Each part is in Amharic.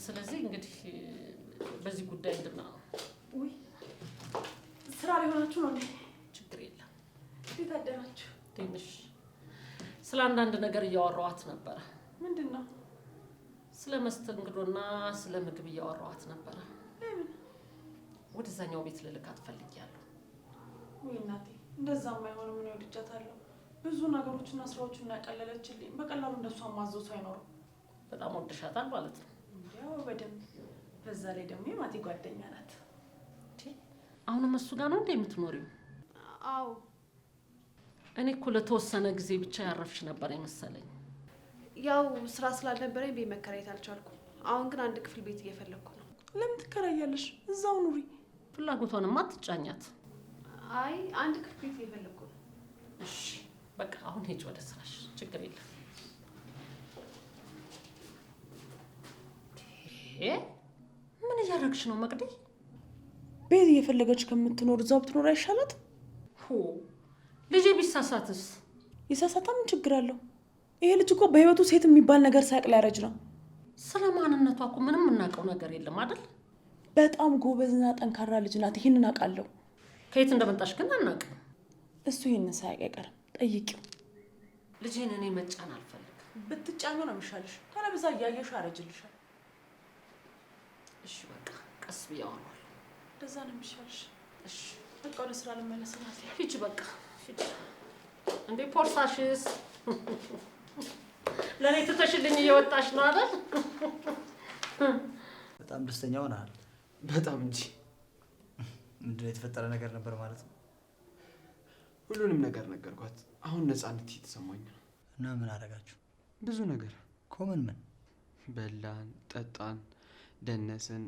ስለዚህ እንግዲህ በዚህ ጉዳይ እንድና ወይ ስራ ላይ ሆናችሁ ነው እንዴ? ችግር የለም። እንዴት አደራችሁ? ትንሽ ስለ አንዳንድ ነገር እያወራኋት ነበረ። ምንድነው? ስለ መስተንግዶና ስለ ምግብ እያወራኋት ነበረ። ለምን? ወደዛኛው ቤት ልልካት ፈልጊያለሁ። ወይ እናቴ፣ እንደዛማ አይሆንም። ምን ወድጃታለሁ። ብዙ ነገሮችና ስራዎችን ያቀለለችልኝ። በቀላሉ እንደሷ ማዘው ሰው አይኖርም። በጣም ወድሻታል ማለት ነው? ያው በደንብ። በዛ ላይ ደግሞ የማቴ ጓደኛ ናት። አሁንም እሱ ጋር ነው እንዴ የምትኖሪው? አዎ። እኔ እኮ ለተወሰነ ጊዜ ብቻ ያረፍሽ ነበር የመሰለኝ። ያው ስራ ስላልነበረኝ ቤት መከራየት አልቻልኩም። አሁን ግን አንድ ክፍል ቤት እየፈለኩ ነው። ለምን ትከራያለሽ? እዛው ኑሪ። ፍላጎቷንማ አትጫኛት። አይ አንድ ክፍል ቤት እየፈለኩ ነው። እሺ በቃ አሁን ሂጅ ወደ ስራሽ፣ ችግር የለም። ምን እያደረግሽ ነው መቅዲ? ቤት እየፈለገች ከምትኖር እዛው ብትኖር አይሻላት? ልጄ ቢሳሳትስ? ይሳሳታ፣ ምን ችግር አለው? ይሄ ልጅ እኮ በህይወቱ ሴት የሚባል ነገር ሳያቅ ሊያረጅ ነው። ስለ ማንነቷ እኮ ምንም የምናውቀው ነገር የለም አይደል? በጣም ጎበዝና ጠንካራ ልጅ ናት። ይሄንን አውቃለሁ። ከየት እንደመጣሽ ግን አናውቅም። እሱ ይሄንን ሳያቅ አይቀርም። ጠይቂው። ልጄን እኔ መጫን አልፈልግም። ብትጫኙ ነው የሚሻልሽ። ካለበዛ እያየሽው ያረጅልሻል። እሺ በቃ ቀስ ብዬ አወራለሁ። እንደዛ ነው የሚሻልሽ። እሺ በቃ ወደ ስራ ልመለስ ናት። ሂጂ በቃ ሂጂ። እንዴ ፖርሳሽስ? ለኔ ትተሽልኝ እየወጣሽ ነው አይደል? በጣም ደስተኛ ሆነሃል። በጣም እንጂ። ምንድነው የተፈጠረ ነገር ነበር ማለት ነው? ሁሉንም ነገር ነገርኳት። አሁን ነፃነት እየተሰማኝ ነው። እና ምን አደረጋችሁ? ብዙ ነገር። ኮመን ምን? በላን፣ ጠጣን፣ ደነስን፣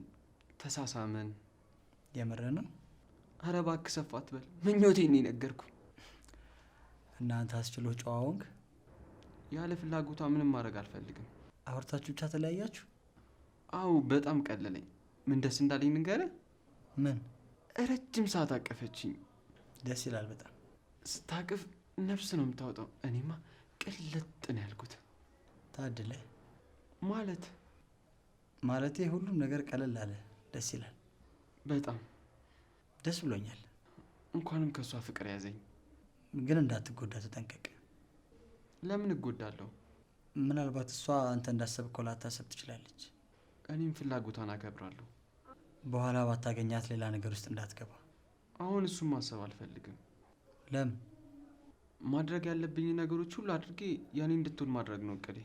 ተሳሳመን። የምር ነው? ኧረ እባክህ ሰፋ አትበል። ምኞቴን ነገርኩ። እናንተ አስችሎ ጨዋ ሆንክ? ያለ ፍላጎቷ ምንም ማድረግ አልፈልግም። አውርታችሁ ብቻ ተለያያችሁ? አው በጣም ቀለለኝ። ምን ደስ እንዳለኝ ንገረህ? ምን? ረጅም ሰዓት አቀፈችኝ። ደስ ይላል በጣም። ስታቅፍ ነፍስ ነው የምታወጣው። እኔማ ቅልጥ ነው ያልኩት። ታድለ ማለቴ ሁሉም ነገር ቀለል አለ። ደስ ይላል በጣም። ደስ ብሎኛል። እንኳንም ከሷ ፍቅር ያዘኝ። ግን እንዳትጎዳ ተጠንቀቅ። ለምን እጎዳለሁ? ምናልባት እሷ አንተ እንዳሰብከው ላታሰብ ትችላለች። እኔም ፍላጎቷን አከብራለሁ። በኋላ ባታገኛት ሌላ ነገር ውስጥ እንዳትገባ። አሁን እሱን ማሰብ አልፈልግም። ለምን? ማድረግ ያለብኝ ነገሮች ሁሉ አድርጌ ያኔ እንድትሆን ማድረግ ነው እቅዴ።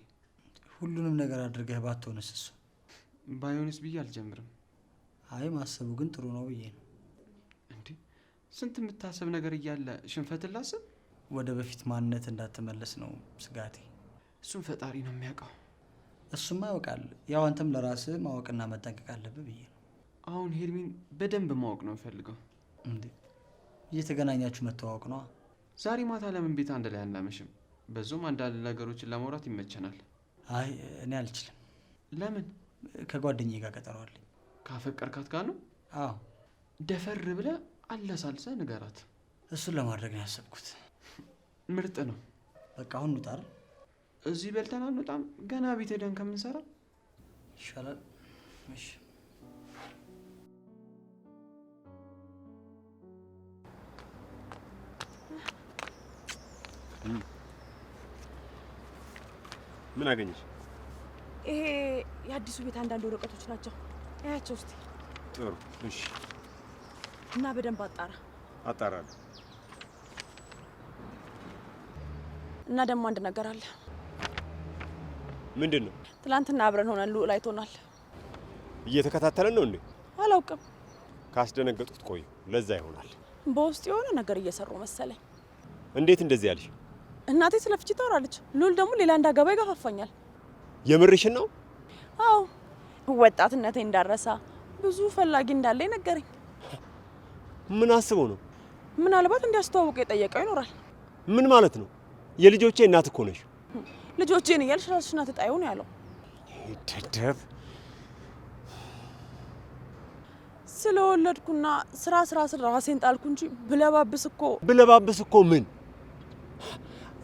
ሁሉንም ነገር አድርገህ ባትሆንስ? እሱ ባይሆንስ ብዬ አልጀምርም። አይ ማሰቡ ግን ጥሩ ነው ብዬ ነው። እንዴ ስንት የምታሰብ ነገር እያለ ሽንፈትን ላስብ? ወደ በፊት ማንነት እንዳትመለስ ነው ስጋቴ። እሱም ፈጣሪ ነው የሚያውቀው። እሱማ ያውቃል። ያው አንተም ለራስህ ማወቅና መጠንቀቅ አለብህ ብዬ ነው። አሁን ሄርሚን በደንብ ማወቅ ነው የምፈልገው። እንዴ እየተገናኛችሁ መተዋወቅ ነው? ዛሬ ማታ ለምን ቤት አንድ ላይ አናመሽም? በዛም አንዳንድ ነገሮችን ለማውራት ይመቸናል። አይ እኔ አልችልም። ለምን? ከጓደኛዬ ጋር ቀጠሮ አለኝ። ካፈቀርካት ጋር ነው? አዎ። ደፈር ብለህ አለሳልሰህ ንገራት። እሱን ለማድረግ ነው ያሰብኩት። ምርጥ ነው። በቃ አሁን እንውጣ አይደል? እዚህ በልተን አንወጣም? ገና ቤት ሄደን ከምንሰራ ይሻላል። እሺ ምን አገኘሽ? ይሄ የአዲሱ ቤት አንዳንድ ወረቀቶች ናቸው። አያቸው እስቲ። ጥሩ እሺ። እና በደንብ አጣራለሁ። እና ደግሞ አንድ ነገር አለ። ምንድነው? ትላንትና አብረን ሆነን ልዑል አይቶናል። እየተከታተለን ነው እንዴ? አላውቅም። ካስደነገጡት ቆዩ። ለዛ ይሆናል። በውስጥ የሆነ ነገር እየሰሩ መሰለኝ። እንዴት እንደዚህ ያልሽ? እናቴ ስለፍቺ ታወራለች። ልዑል ደግሞ ሌላ እንዳገባ ይገፋፋኛል። የምርሽን ነው? አዎ። ወጣትነቴ እንዳረሳ ብዙ ፈላጊ እንዳለ ነገረኝ። ምን አስበው ነው? ምናልባት እንዲያስተዋውቅ የጠየቀው ይኖራል። ምን ማለት ነው? የልጆቼ እናት እኮ ነሽ። ልጆቼን እያልሽ ራስሽን አትጣዩ ነው ያለው። ደደብ። ስለወለድኩና ስራ ስል ራሴን ጣልኩ እንጂ ብለባብስ እኮ ምን?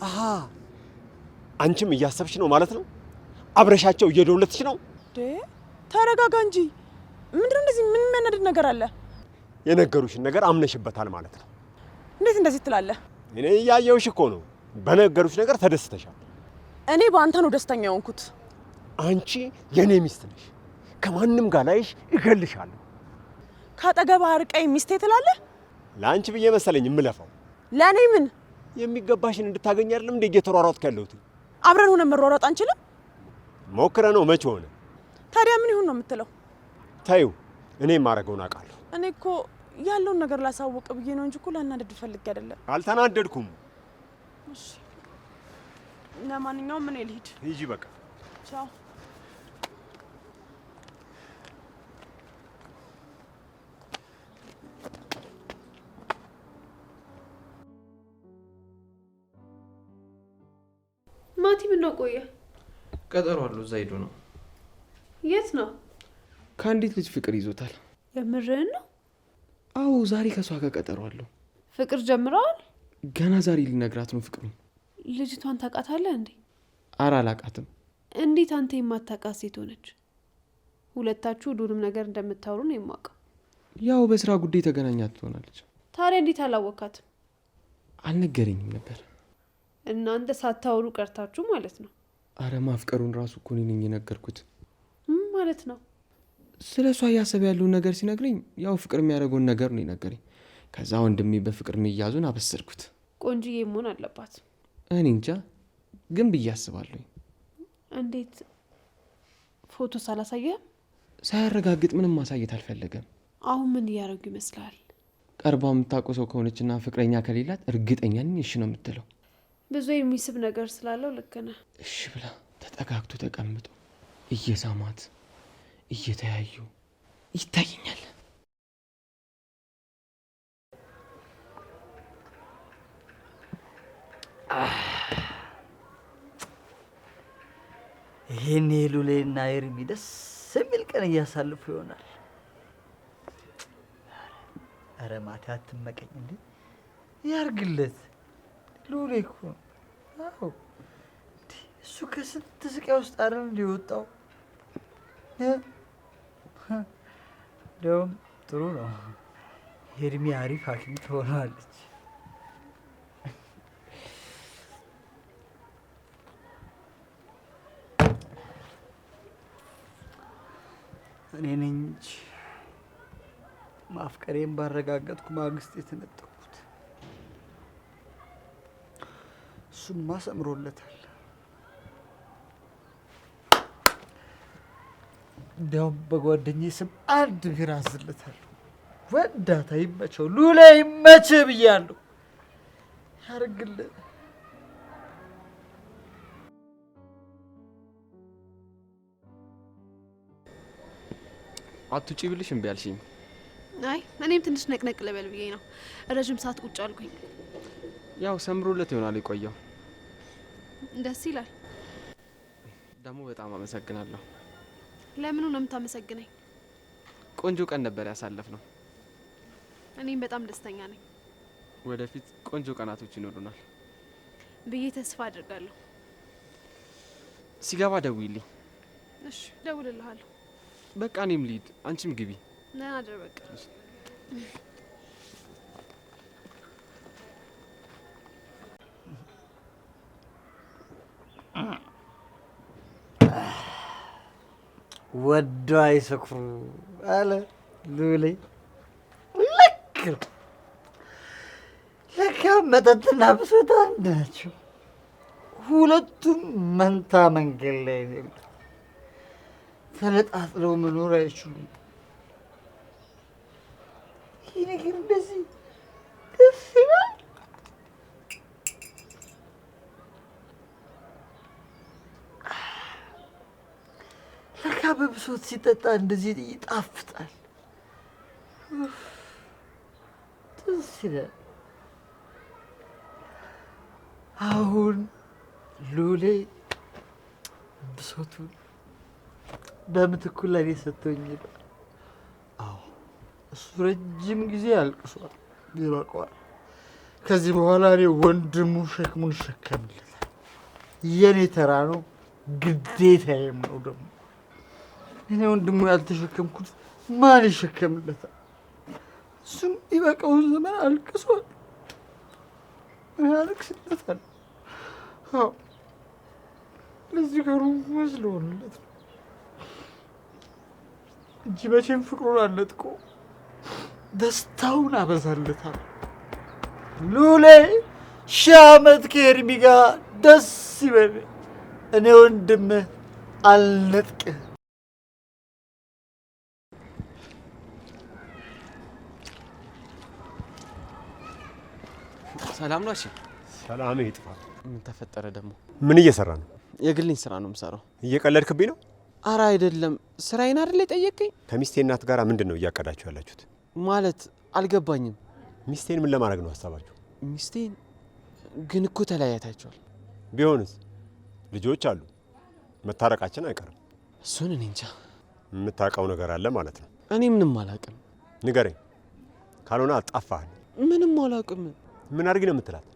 አሃ አንቺም እያሰብሽ ነው ማለት ነው? አብረሻቸው እየደወለትሽ ነው? ተረጋጋ እንጂ ምንድነው እንደዚህ ምን የሚያናድድ ነገር አለ? የነገሩሽን ነገር አምነሽበታል ማለት ነው። እንዴት እንደዚህ ትላለህ? እኔ ያየውሽ እኮ ነው። በነገሩሽ ነገር ተደስተሻል። እኔ በአንተ ነው ደስተኛ የሆንኩት። አንቺ የኔ ሚስት ነሽ። ከማንም ጋር ላይሽ እገልሻለሁ። ካጠገባ አርቀኝ ሚስቴ ትላለህ? ለአንቺ ብዬ መሰለኝ የምለፋው። ለእኔ ምን የሚገባሽን እንድታገኝ አይደለም እንደ እየተሯሯጥኩ ያለሁት። አብረን ሆነን መሯሯጥ አንችልም? ሞክረ ነው መቼ ሆነ? ታዲያ ምን ይሁን ነው የምትለው? ታዩ እኔ የማደርገውን አውቃለሁ። እኔ እኮ ያለውን ነገር ላሳወቅ ብዬ ነው እንጂ እኮ ላናደድ ፈልጌ አይደለም። አልተናደድኩም። እሺ ለማንኛውም ምን ልሂድ? ሂጂ በቃ። ቻው። ማቲ ምን ነው ቆየ? ቀጠሮ አለው እዛ ሄዶ ነው። የት ነው? ከአንዲት ልጅ ፍቅር ይዞታል። የምርህን ነው? አዎ ዛሬ ከሷ ጋር ቀጠሮ አለው። ፍቅር ጀምረዋል? ገና ዛሬ ሊነግራት ነው ፍቅሩን። ልጅቷን ታውቃታለህ እንዴ? ኧረ አላውቃትም። እንዴት አንተ የማታውቃት ሴት ሆነች? ሁለታችሁ ሁሉንም ነገር እንደምታወሩ ነው የማውቀው። ያው በስራ ጉዳይ ተገናኛት ትሆናለች። ታዲያ እንዴት አላወካትም? አልነገረኝም ነበር። እናንተ ሳታወሩ ቀርታችሁ ማለት ነው? አረ ማፍቀሩን ራሱ እኮ እኔ ነኝ የነገርኩት። ማለት ነው? ስለ እሷ እያሰበ ያለውን ነገር ሲነግረኝ ያው ፍቅር የሚያደርገውን ነገር ነው የነገረኝ። ከዛ ወንድሜ በፍቅር መያዙን አበሰርኩት። ቆንጆዬ መሆን አለባት። እኔ እንጃ ግን ብዬ አስባለሁ። እንዴት ፎቶ ሳላሳየህ? ሳያረጋግጥ ምንም ማሳየት አልፈለገም። አሁን ምን እያደረጉ ይመስላል? ቀርባ የምታውቀው ሰው ከሆነችና ፍቅረኛ ከሌላት እርግጠኛ ነኝ እሺ ነው የምትለው። ብዙ የሚስብ ነገር ስላለው ልክ ነህ። እሺ ብላ ተጠጋግቶ ተቀምጦ እየሳማት እየተያዩ ይታየኛል። ይሄን ሉሌና ኤርሚ ደስ የሚል ቀን እያሳልፉ ይሆናል። አረ ማታ አትመቀኝ እንዴ! ያርግለት ሉሌ እኮ አዎ፣ እሱ ከስንት ስቃይ ውስጥ አይደል እንዲወጣው። እንደውም ጥሩ ነው። ኤርሚ አሪፍ ሐኪም ትሆናለች። እኔ ነኝ እንጂ ማፍቀሬን ባረጋገጥኩ ማግስት የተነጠቁት። እሱማ ሰምሮለታል። እንዲያውም በጓደኛዬ ስም አንድ ብር አዝለታለሁ። ወዳታ ይመቸው፣ ሉላ ይመችህ ብያለሁ። ያርግልህ። አትውጪ ብልሽ እምቢ አልሽኝ። አይ እኔም ትንሽ ነቅነቅ ልበል ብዬ ነው። ረጅም ሰዓት ቁጭ አልኩኝ። ያው ሰምሮለት ይሆናል የቆየው። ደስ ይላል። ደግሞ በጣም አመሰግናለሁ። ለምኑ ነው የምታመሰግነኝ? ቆንጆ ቀን ነበር ያሳለፍነው። እኔም በጣም ደስተኛ ነኝ። ወደፊት ቆንጆ ቀናቶች ይኖሩናል ብዬ ተስፋ አድርጋለሁ። ሲገባ ደውይልኝ። እሺ ደውልልሃለሁ። በቃ እኔም ልሂድ፣ አንቺም ግቢ። ና አድር በቃ። ወዶ አይሰክሩ አለ ሉሌ። ልክ ነው። ለካ መጠጥና ብሶት አንድ ናቸው። ሁለቱም መንታ መንገድ ላይ ነው። ተነጣጥለው መኖር አይችሉም። ይህ ነገር እንደዚህ ደስ ይላል። ለካ በብሶት ሲጠጣ እንደዚህ ይጣፍጣል። ደስ ይላል። አሁን ሉሌ ብሶቱን በምትኩ ለኔ ሰጥቶኝ። አዎ እሱ ረጅም ጊዜ አልቅሷል፣ ይበቃዋል። ከዚህ በኋላ እኔ ወንድሙ ሸክሙን ሸከምለታል። የኔ ተራ ነው፣ ግዴታዬም ነው ደግሞ። እኔ ወንድሙ ያልተሸከምኩት ማን ይሸከምለታል? እሱም ይበቃውን ዘመን አልቅሷል። አልቅስለታል። አዎ ለዚህ ጋሩ መስሎለት እንጂ መቼም ፍቅሩን አልነጥቆ ደስታውን አበዛለታል። ሉሌ 1000 ዓመት ከኤርሚ ጋር ደስ ይበል። እኔ ወንድምህ አልነጥቅህ። ሰላም ነው? እሺ ሰላም ይጥፋ። ምን ተፈጠረ ደግሞ? ምን እየሰራ ነው? የግልኝ ስራ ነው የምሰራው። እየቀለድክብኝ ነው? አረ አይደለም፣ ስራዬን አይደል የጠየቀኝ። ከሚስቴ እናት ጋር ምንድነው እያቀዳችሁ ያላችሁት? ማለት አልገባኝም። ሚስቴን ምን ለማድረግ ነው ሐሳባችሁ? ሚስቴን ግን እኮ ተለያይታችኋል። ቢሆንስ ልጆች አሉ፣ መታረቃችን አይቀርም። እሱን እኔ እንጃ። የምታውቀው ነገር አለ ማለት ነው? እኔ ምንም አላውቅም። ንገረኝ፣ ካልሆነ አጣፋህ። ምንም አላውቅም። ምን አድርጊ ነው የምትላት?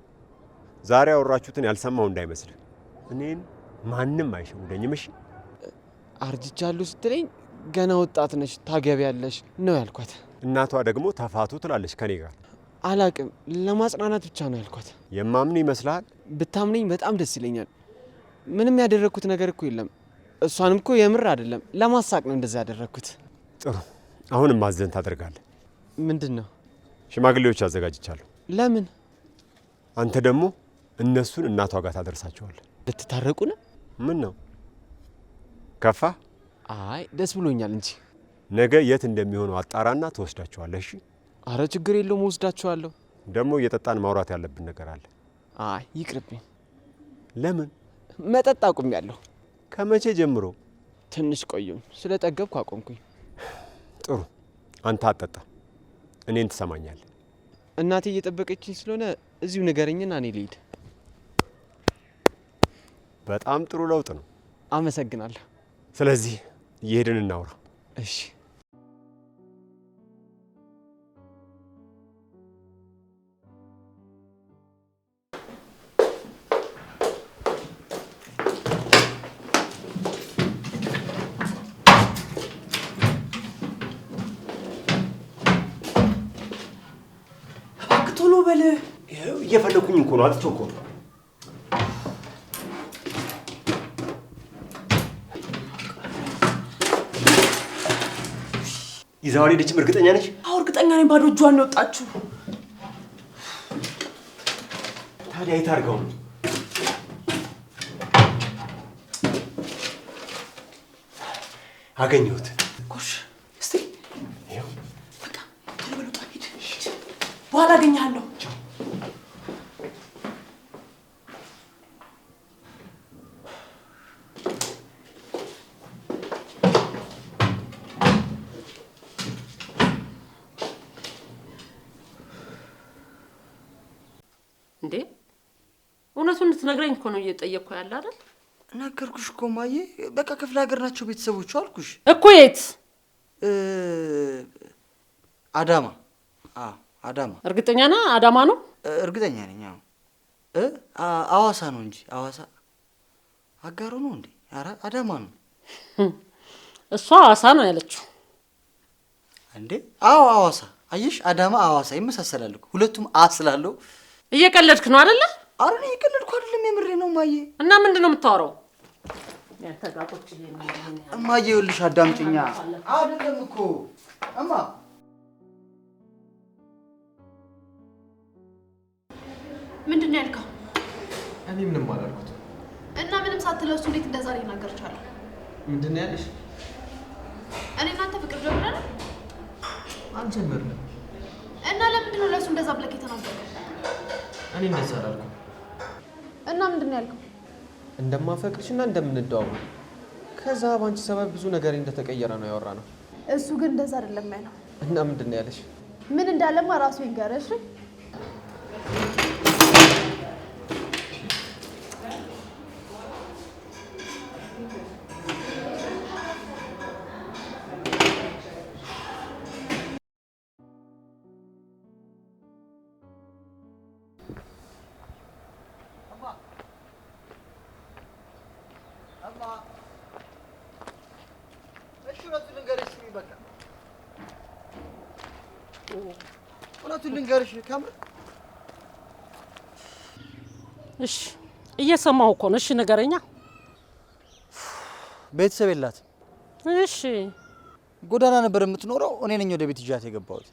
ዛሬ ያወራችሁትን ያልሰማው እንዳይመስልህ። እኔን ማንም አይሸውደኝም። እሺ አርጅቻለሁ ስትለኝ ገና ወጣት ነሽ ታገቢያለሽ ነው ያልኳት። እናቷ ደግሞ ተፋቱ ትላለች ከኔ ጋር። አላውቅም፣ ለማጽናናት ብቻ ነው ያልኳት። የማምን ይመስልሃል? ብታምነኝ በጣም ደስ ይለኛል። ምንም ያደረኩት ነገር እኮ የለም። እሷንም እኮ የምር አይደለም ለማሳቅ ነው እንደዛ ያደረኩት። ጥሩ፣ አሁንም ማዘን ታደርጋለህ። ምንድን ነው? ሽማግሌዎች አዘጋጅቻለሁ። ለምን? አንተ ደግሞ እነሱን እናቷ ጋር ታደርሳቸዋለህ። ልትታረቁ ነው? ምን ነው ከፋ? አይ ደስ ብሎኛል እንጂ። ነገ የት እንደሚሆነው አጣራና ትወስዳቸዋለህ። እሺ? አረ ችግር የለውም ወስዳቸዋለሁ። ደግሞ እየጠጣን ማውራት ያለብን ነገር አለ። አይ ይቅርብኝ። ለምን? መጠጥ አቁሜያለሁ። ከመቼ ጀምሮ? ትንሽ ቆየም፣ ስለጠገብኩ አቆምኩኝ። ጥሩ፣ አንተ አጠጣ፣ እኔን ትሰማኛለህ። እናቴ እየጠበቀችኝ ስለሆነ እዚሁ ንገረኝና እኔ ልሂድ። በጣም ጥሩ ለውጥ ነው። አመሰግናለሁ። ስለዚህ እየሄድን እናውራ። እሺ። ቶሎ በል። እየፈለኩኝ እኮ ነው። አጥቼው እኮ ነው። ይዛው አልሄደችም? እርግጠኛ ነሽ? አዎ እርግጠኛ ነኝ። ባዶ እጇን ነው የወጣችው። ታዲያ የት አድርገው ነው? አገኘሁት። ጎሽ፣ እስቲ ይኸው። በቃ ቶሎ በል ውጣ፣ ሂድ። በኋላ አገኘሃለሁ። እንዴ እውነቱን እንድትነግረኝ እኮ ነው እየጠየቅኩ ያለ አይደል? ነገርኩሽ እኮ ማዬ። በቃ ክፍለ ሀገር ናቸው ቤተሰቦቹ አልኩሽ እኮ። የት? አዳማ። አዳማ። እርግጠኛ ነህ? አዳማ ነው? እርግጠኛ ነኝ። አዋሳ ነው እንጂ አዋሳ አጋሩ ነው እንዴ? ኧረ አዳማ ነው። እሷ አዋሳ ነው ያለችው እንዴ? አዎ አዋሳ። አየሽ፣ አዳማ አዋሳ ይመሳሰላል እኮ ሁለቱም ስላለው። እየቀለድክ ነው አይደለ? ኧረ እኔ እየቀለድኩ አይደለም፣ የምሬ ነው ማዬ። እና ምንድን ነው የምታወራው? ያንተጋቆች እማዬ ይኸውልሽ፣ አዳምጪኛ። አይደለም እኮ እማ። ምንድን ነው ያልከው? እኔ ምንም አላልኩት። እና ምንም ሳትለው እሱ እንዴት እንደዛ ሊናገር ቻለ? ምንድን ነው ያለሽ? እኔ እናንተ ፍቅር ጀምረን አልጀመርንም። እና ለምንድን ነው ለእሱ እንደዛ ብለክ የተናገረው? እኔ እንደዛ አላልኩም። እና ምንድን ነው ያልከው? እንደማፈቅርሽና እንደምንደዋወል፣ ከዛ ባንቺ ሰበብ ብዙ ነገር እንደተቀየረ ነው ያወራነው። እሱ ግን እንደዛ አይደለም ያለው። እና ምንድን ነው ያለሽ? ምን እንዳለማ ራሱ ይንገረሽ። እውነቱን ልንገርሽ ስሚ በቃ እውነቱን ልንገርሽ ከምር እሺ እየሰማሁ እኮ ነው። እሺ ንገረኛ። ቤተሰብ የላትም። እሺ ጎዳና ነበር የምትኖረው። እኔ ነኝ ወደ ቤት ይዣት የገባሁት።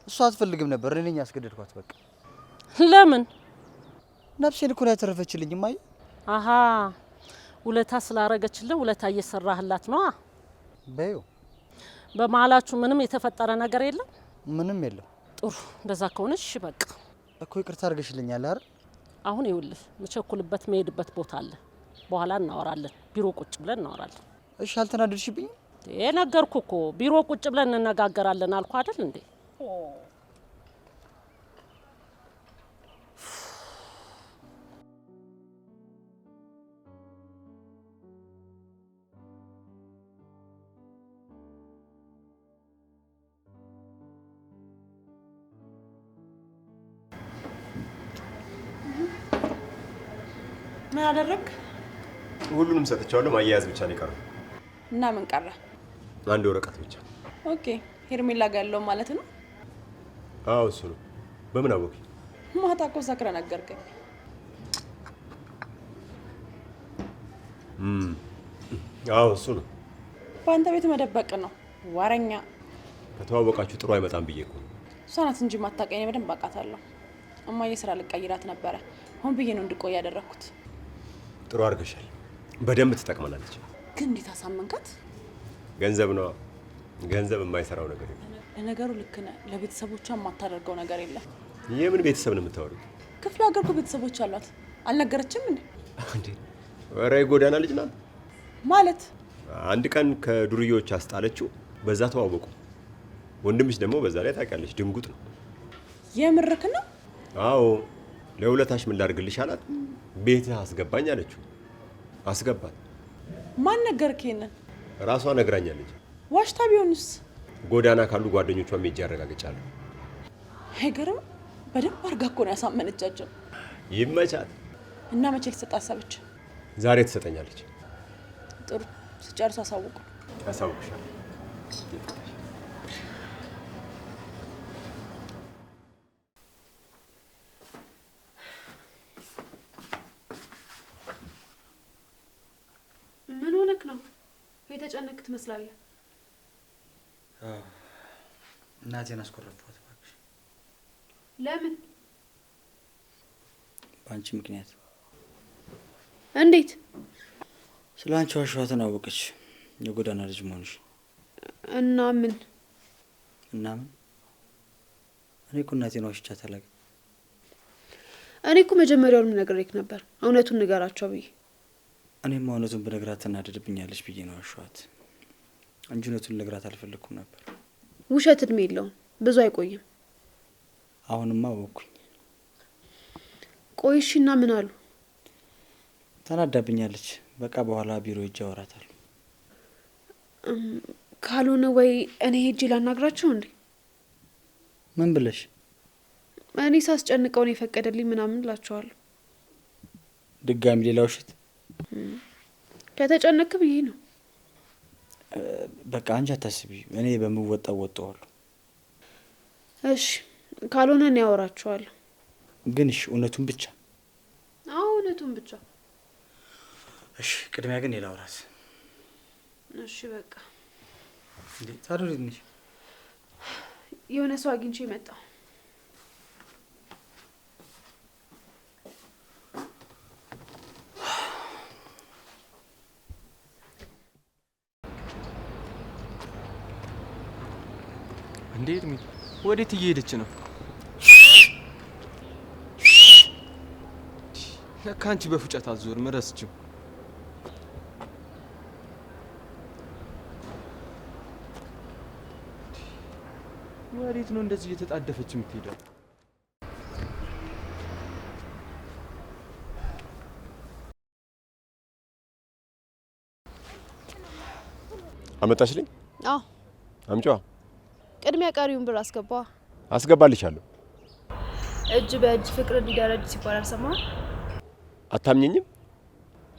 እሷ አትፈልግም ነበር፣ እኔ ነኝ ያስገደድኳት። በቃ ለምን? ነፍሴን እኮ ነው ያተረፈችልኝ እማዬ። አሃ ውለታ ስላረገችልህ ውለታ እየሰራህላት ነው። በይው በመሀላችሁ ምንም የተፈጠረ ነገር የለም? ምንም የለም። ጥሩ እንደዛ ከሆነ እሺ በቃ እኮ ይቅርታ አድርገሽልኛል አይደል? አሁን ይኸውልህ የምቸኩልበት መሄድበት ቦታ አለ። በኋላ እናወራለን። ቢሮ ቁጭ ብለን እናወራለን። እሺ አልተናደድሽብኝም? ነገርኩ እኮ ቢሮ ቁጭ ብለን እንነጋገራለን አልኩ አይደል እንዴ? ምን አደረግ? ሁሉንም ሰጥቻለሁ። ማያያዝ ብቻ ነው የቀረው። እና ምን ቀረ? አንድ ወረቀት ብቻ። ኦኬ ሄርሜላ ጋር ያለው ማለት ነው? አዎ እሱ ነው። በምን አወቂ? ማታ እኮ ሰክረህ ነገርከኝ። አዎ እሱ ነው። በአንተ ቤት መደበቅ ነው ወረኛ። ከተዋወቃችሁ ጥሩ አይመጣም ብዬ እኮ ነው። እሷ ናት እንጂ ማታውቀኝ፣ እኔ በደንብ አውቃታለሁ። እማዬ ስራ ልቀይራት ነበረ። አሁን ብዬ ነው እንድቆይ ያደረኩት። ጥሩ አድርገሻል። በደንብ ትጠቅመናለች። ግን እንዴት አሳመንካት? ገንዘብ ነው። ገንዘብ የማይሰራው ነገር የለም። ለነገሩ ልክ ነህ። ለቤተሰቦቿ የማታደርገው ነገር የለም። የምን ቤተሰብ ነው የምታወሪው? ክፍለ ሀገር እኮ ቤተሰቦች አሏት። አልነገረችም እንዴ? እንዴ ወሬ ጎዳና ልጅ ናት ማለት። አንድ ቀን ከዱርዮች አስጣለችው፣ በዛ ተዋወቁ። ወንድምሽ ደግሞ በዛ ላይ ታውቂያለሽ፣ ድንጉጥ ነው። የምርክ ነው? አዎ ለውለታሽ ምን ላድርግልሽ አላት። ቤትህ አስገባኝ አለችው። አስገባት። ማን ነገርክ ይሄንን? ራሷ ነግራኛለች። ዋሽታ ቢሆንስ? ጎዳና ካሉ ጓደኞቿ ሄጄ አረጋግጫለሁ። አይገርም? በደንብ አድርጋ እኮ ነው ያሳመነቻቸው። ይመቻት። እና መቼ ልትሰጥ አሰበች? ዛሬ ትሰጠኛለች። ጥሩ ስጨርሱ አሳውቁ። ያሳውቅሻል። ምን ሆነክ ነው? የተጨነቅክ ትመስላለህ። እናቴን አስኮረፍኳት እባክሽ። ለምን? በአንቺ ምክንያት። እንዴት? ስለ አንቺ ዋሸኋትን አወቀች፣ የጎዳና ልጅ መሆንሽ። እና ምን? እኔ እኮ እናቴን ዋሽቻት አላውቅም። እኔ እኮ መጀመሪያውንም ነግሬክ ነበር እውነቱን ንገራቸው ብዬ። እኔማ እውነቱን ብነግራት ትናደድብኛለች ብዬ ነው ዋሸኋት እንጂ እውነቱን ልነግራት አልፈለኩም ነበር። ውሸት እድሜ የለውም፣ ብዙ አይቆይም። አሁንማ አወኩኝ። ቆይሽና ምን አሉ? ተናዳብኛለች። በቃ በኋላ ቢሮ ሄጄ አወራታለሁ። ካልሆነ ወይ እኔ ሄጄ ላናግራቸው እንዴ? ምን ብለሽ? እኔ ሳስጨንቀው ነው የፈቀደልኝ ምናምን እላቸዋለሁ። ድጋሚ ሌላ ውሸት? ከተጨነክ ብዬ ነው። በቃ አንቺ አታስቢ፣ እኔ በምወጣው ወጣዋለሁ። እሺ ካልሆነ እኔ አወራቸዋለሁ። ግን እሺ እውነቱን ብቻ? አዎ እውነቱን ብቻ። እሺ ቅድሚያ ግን ላውራት። እሺ በቃ እንዴ ታዲያ ትንሽ የሆነ ሰው አግኝቼ መጣሁ። እንዴት ወዴት እየሄደች ነው? ለካ አንቺ በፉጨት አትዞርም፣ ረስችው። ወዴት ነው እንደዚህ እየተጣደፈች የምትሄደው? አመጣሽልኝ? አዎ አምጪዋ። ቅድሚያ ቀሪውን ብር አስገባ። አስገባልሻለሁ። እጅ በእጅ ፍቅር እንዲደረጅ ሲባል አልሰማህም? አታምኘኝም?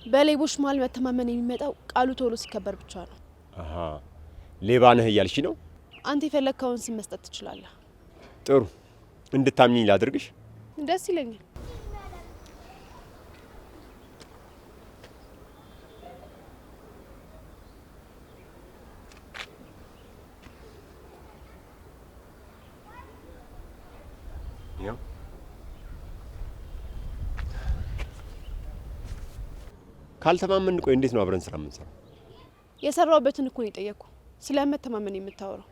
በሌቦች መሀል መተማመን የሚመጣው ቃሉ ቶሎ ሲከበር ብቻ ነው። አሃ ሌባ ነህ እያልሽ ነው? አንተ የፈለግከውን ስም መስጠት ትችላለህ። ጥሩ፣ እንድታምኚኝ ላድርግሽ? ደስ ይለኛል። ያው ካልተማመን ቆይ እንዴት ነው አብረን ስራ የምንሰራው? የሰራውበትን እኮ ነው የጠየቅኩ። ስለመተማመን የምታወራው?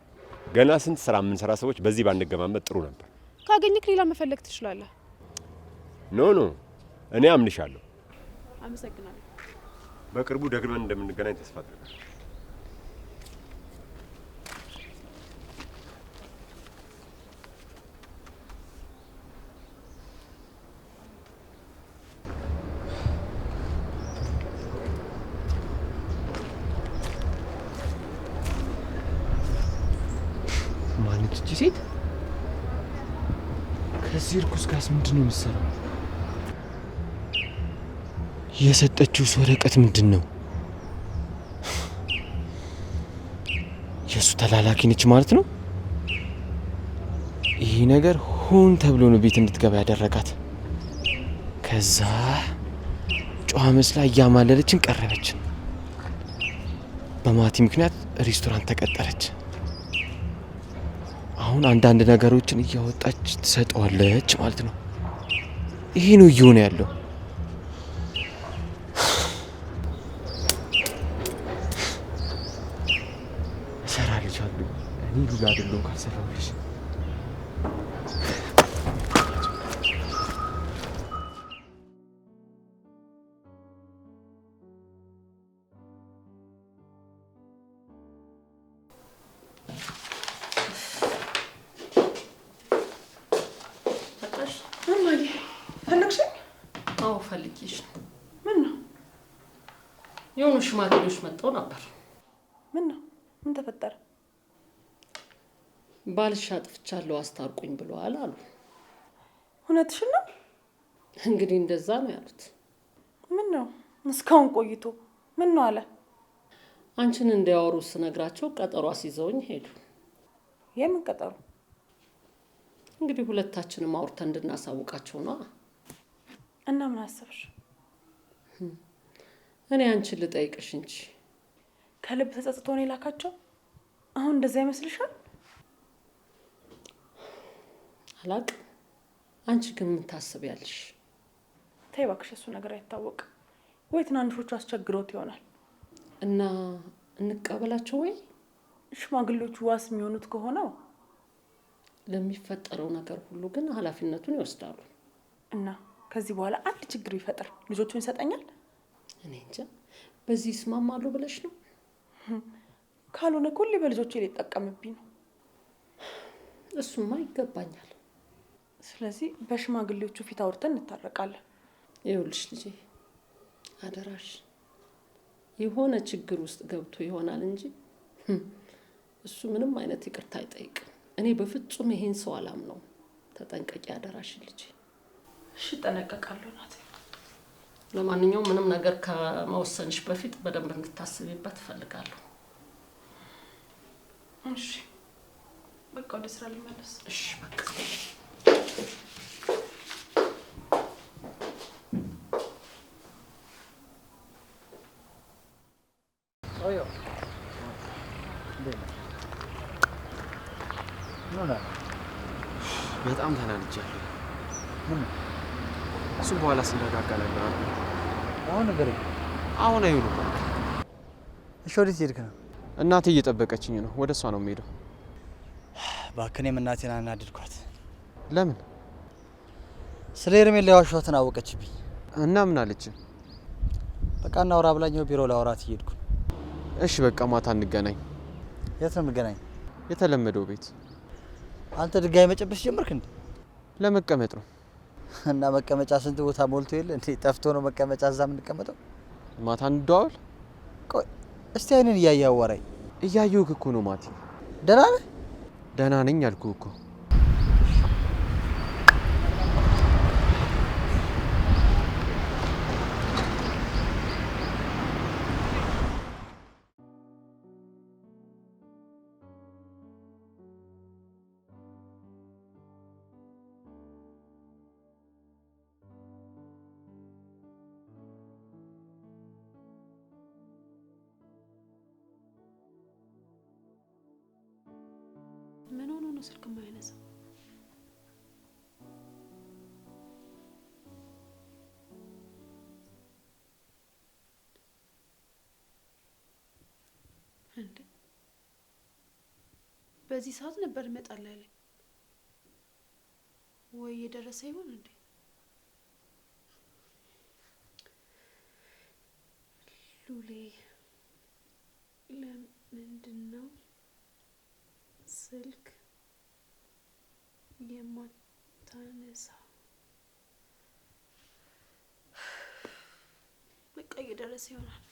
ገና ስንት ስራ የምንሰራ ሰዎች በዚህ ባንገማመጥ ጥሩ ነበር። ካገኘክ ሌላ መፈለግ ትችላለህ። ኖ እኔ አምንሻለሁ። አመሰግናለሁ። በቅርቡ ደግመን እንደምንገናኝ ተስፋ አድርጋለሁ። ማነች እቺ ሴት? ከዚህ እርኩስ ጋርስ ምንድን ነው የምትሰራው? የሰጠችው ወረቀት ምንድን ነው? የእሱ ተላላኪ ነች ማለት ነው? ይህ ነገር ሆን ተብሎ ነው ቤት እንድትገባ ያደረጋት። ከዛ ጨዋ መስላ እያማለለችን ቀረበችን። በማቲ ምክንያት ሬስቶራንት ተቀጠረች። አሁን አንዳንድ ነገሮችን እያወጣች ትሰጠዋለች ማለት ነው። ይሄ ነው እየሆነ ያለው። እሰራልሻለሁ። እኔ ሉላ አይደለሁም ካልሰራሁልሽ። አዎ ፈልጌሽ ነው። ምን ነው? የሆኑ ሽማግሌዎች መጥተው ነበር። ምን ነው? ምን ተፈጠረ? ባልሽ አጥፍቻለሁ አስታርቁኝ ብለዋል አሉ። እውነትሽን ነው? እንግዲህ እንደዛ ነው ያሉት። ምን ነው? እስካሁን ቆይቶ ምን ነው አለ? አንቺን እንዲያወሩ ስነግራቸው ቀጠሮ አስይዘውኝ ሄዱ። የምን ቀጠሮ? እንግዲህ ሁለታችንም አውርተን እንድናሳውቃቸው ነው። እና ምን አሰብሽ? እኔ አንቺን ልጠይቅሽ እንጂ ከልብ ተጸጽቶ ነው የላካቸው? አሁን እንደዛ ይመስልሻል? አላቅም። አንቺ ግን ምን ታስቢያለሽ? ተይ እባክሽ፣ እሱ ነገር አይታወቅም። ወይ ትናንሾቹ አስቸግሮት ይሆናል። እና እንቀበላቸው ወይ? ሽማግሌዎቹ ዋስ የሚሆኑት ከሆነ ለሚፈጠረው ነገር ሁሉ ግን ኃላፊነቱን ይወስዳሉ። እና ከዚህ በኋላ አንድ ችግር ይፈጠር ልጆቹን ይሰጠኛል? እኔ እንጃ። በዚህ ይስማማሉ ብለሽ ነው? ካልሆነ ሁሌ በልጆቹ ሊጠቀምብኝ ነው። እሱማ ይገባኛል። ስለዚህ በሽማግሌዎቹ ፊት አውርተን እንታረቃለን። ይኸውልሽ ልጄ፣ አደራሽ የሆነ ችግር ውስጥ ገብቶ ይሆናል እንጂ እሱ ምንም አይነት ይቅርታ አይጠይቅም። እኔ በፍጹም ይሄን ሰው አላምነው። ተጠንቀቂ አደራሽ ልጄ። እሺ እጠነቀቃለሁ ናት። ለማንኛውም ምንም ነገር ከመወሰንሽ በፊት በደንብ እንድታስቢበት እፈልጋለሁ። እሺ በቃ ወደ ስራ ልመለስ። እሺ በቃ በጣም ተናንጃለሁ። እሱ በኋላ ስንረጋጋ እነግርሃለሁ። አሁን ነገር አሁን አይሆንም። እሺ፣ ወዴት ሄድክ ነው? እናቴ እየጠበቀችኝ ነው። ወደ እሷ ነው የምሄደው። እባክህ፣ እኔም እናቴን አናድድኳት። ለምን? ስለ ሄርሜላ የዋሸኋትን አወቀችብኝ። እና ምን አለች? በቃ እናውራ ብላኛው ቢሮ ላወራት እየሄድኩ። እሺ በቃ ማታ እንገናኝ። የት ነው የምገናኝ? የተለመደው ቤት። አንተ ድጋሚ መጨበስ ጀመርክ እንዴ? ለመቀመጥ ነው። እና መቀመጫ ስንት ቦታ ሞልቶ የለ እንዴ? ጠፍቶ ነው መቀመጫ እዛ የምንቀመጠው? ማታ እንደዋወል። ቆይ እስቲ አይንን እያየህ አዋራኝ። እያየሁህ እኮ ነው ማቲ። ደህና ነህ? ደህና ነኝ አልኩህ እኮ። ነው ስልክ የማያነሳው? እንዴ በዚህ ሰዓት ነበር እመጣለሁ ያለኝ። ወይ የደረሰ ይሆን እንዴ? ሉሌ ለምንድን ነው ስልክ የማታነሳ? በቃ እየደረሰ ይሆናል።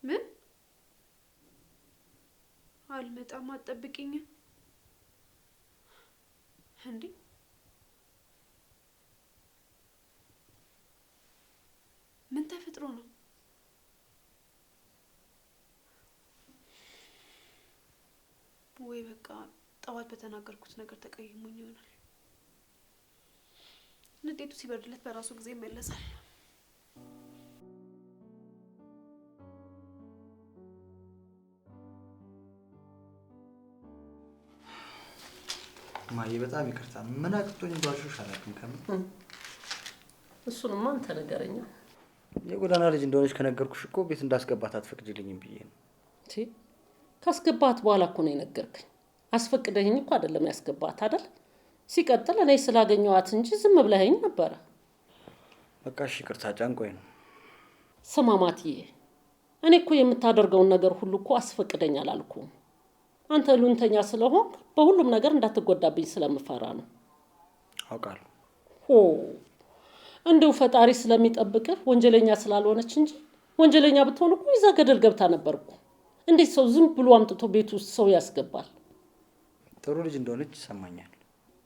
ምን? አልመጣም አትጠብቂኝ እንዴ? ምን ተፈጥሮ ነው? ወይ በቃ ጠዋት በተናገርኩት ነገር ተቀይሞኝ ይሆናል። ንዴቱ ሲበርድለት በራሱ ጊዜ ይመለሳል። ማየ በጣም ይቅርታ። ምን አቅቶኝ ባልሽሽ አላውቅም። ከምን እሱንማ አንተ ነገረኛ። የጎዳና ልጅ እንደሆነች ከነገርኩሽ እኮ ቤት እንዳስገባት አትፈቅጂልኝም ብዬ ነው። ካስገባት በኋላ እኮ ነው የነገርከኝ። አስፈቅደኸኝ እኮ አይደለም ያስገባት አይደል? ሲቀጥል እኔ ስላገኘኋት እንጂ ዝም ብለኸኝ ነበረ። በቃ እሺ ይቅርታ፣ ጫንቆኝ ነው። ስማ ማትዬ፣ እኔ እኮ የምታደርገውን ነገር ሁሉ እኮ አስፈቅደኝ አላልኩም። አንተ ሉንተኛ ስለሆንክ በሁሉም ነገር እንዳትጎዳብኝ ስለምፈራ ነው። አውቃለሁ። እንደው ፈጣሪ ስለሚጠብቅህ ወንጀለኛ ስላልሆነች እንጂ ወንጀለኛ ብትሆን እኮ ይዛ ገደል ገብታ ነበርኩ። እንዴት ሰው ዝም ብሎ አምጥቶ ቤት ውስጥ ሰው ያስገባል? ጥሩ ልጅ እንደሆነች ይሰማኛል።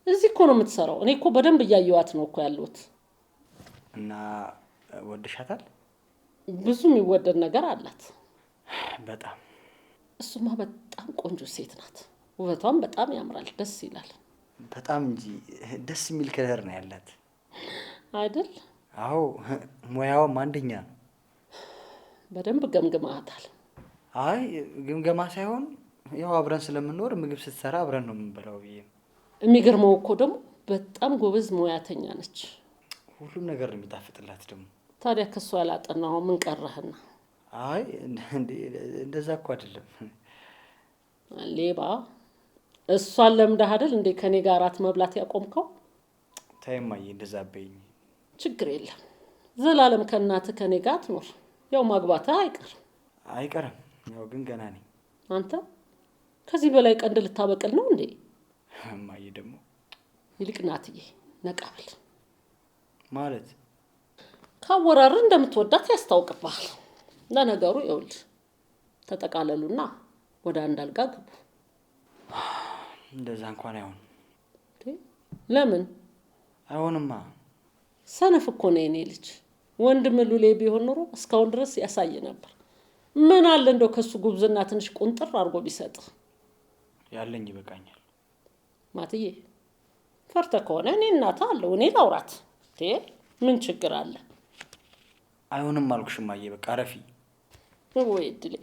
እዚህ እኮ ነው የምትሰራው። እኔ እኮ በደንብ እያየኋት ነው እኮ ያለሁት። እና ወድሻታል? ብዙ የሚወደድ ነገር አላት። በጣም እሱማ በጣም ቆንጆ ሴት ናት። ውበቷም በጣም ያምራል፣ ደስ ይላል። በጣም እንጂ ደስ የሚል ከለር ነው ያላት አይደል? አዎ፣ ሙያዋም አንደኛ ነው። በደንብ ገምግማታል? አይ ግምገማ ሳይሆን ያው አብረን ስለምንኖር ምግብ ስትሰራ አብረን ነው የምንበላው ብዬ ነው። የሚገርመው እኮ ደግሞ በጣም ጎበዝ ሙያተኛ ነች። ሁሉም ነገር ነው የሚጣፍጥላት ደግሞ። ታዲያ ከሷ ያላጠናው ምን ቀረህና? አይ እንደዛ እኮ አይደለም። ሌባ እሷን ለምደህ አይደል እንዴ ከኔ ጋር አራት መብላት ያቆምከው? ታይማዬ እንደዛ በይኝ። ችግር የለም ዘላለም ከእናትህ ከኔ ጋር ትኖር። ያው ማግባትህ አይቀርም። ያው ግን ገና ነኝ። አንተ ከዚህ በላይ ቀንድ ልታበቅል ነው እንዴ? እማዬ ደግሞ ይልቅ ናትዬ ነቃበል ማለት ካወራር እንደምትወዳት ያስታውቅብሃል። ለነገሩ ይኸውልህ ተጠቃለሉና ወደ አንድ አልጋ ግቡ። እንደዛ እንኳን አይሆን። ለምን አይሆንማ? ሰነፍ እኮ ነው የኔ ልጅ። ወንድም ሉሌ ቢሆን ኖሮ እስካሁን ድረስ ያሳየ ነበር። ምን አለ እንደው ከሱ ጉብዝና ትንሽ ቁንጥር አድርጎ ቢሰጥ። ያለኝ ይበቃኛል። ማትዬ ፈርተ ከሆነ እኔ እናት አለው እኔ ላውራት። ምን ችግር አለ? አይሆንም አልኩሽ እማዬ፣ በቃ ረፊ። ወይ ድሌ፣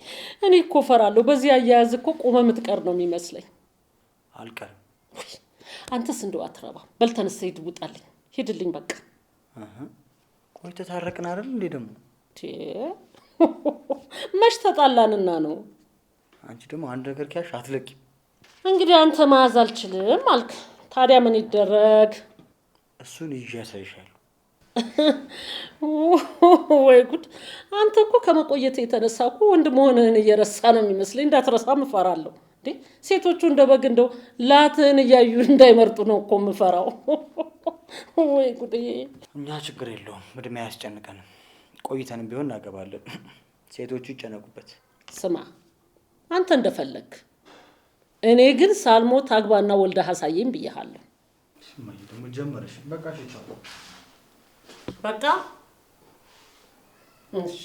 እኔ እኮ ፈራለሁ። በዚህ አያያዝ እኮ ቆመ የምትቀር ነው የሚመስለኝ። አልቀርም። አንተስ እንደው አትረባ። በል ተነስ፣ ሂድ፣ ውጣልኝ፣ ሂድልኝ በቃ። ቆይ ተታረቅን አይደል እንዴ ደግሞ? መች ተጣላንና ነው? አንቺ ደግሞ አንድ ነገር ካሽ አትለቂም። እንግዲህ አንተ መያዝ አልችልም አልክ። ታዲያ ምን ይደረግ? እሱን ይዤ ያሳይሻለሁ። ወይ ጉድ! አንተ እኮ ከመቆየት የተነሳ እኮ ወንድ መሆንህን እየረሳ ነው የሚመስለኝ። እንዳትረሳም እፈራለሁ። እንዴ ሴቶቹ እንደ በግ እንደው ላትህን እያዩ እንዳይመርጡ ነው እኮ የምፈራው። ወይ ጉድ! እኛ ችግር የለውም፣ እድሜ አያስጨንቀንም። ቆይተንም ቢሆን እናገባለን። ሴቶቹ ይጨነቁበት። ስማ አንተ እንደፈለግ፣ እኔ ግን ሳልሞት አግባና ወልደህ አሳየኝ ብዬሃለሁ። ስማኝ ደግሞ ጀመረሽ። በቃ እሺ፣ በቃ እሺ።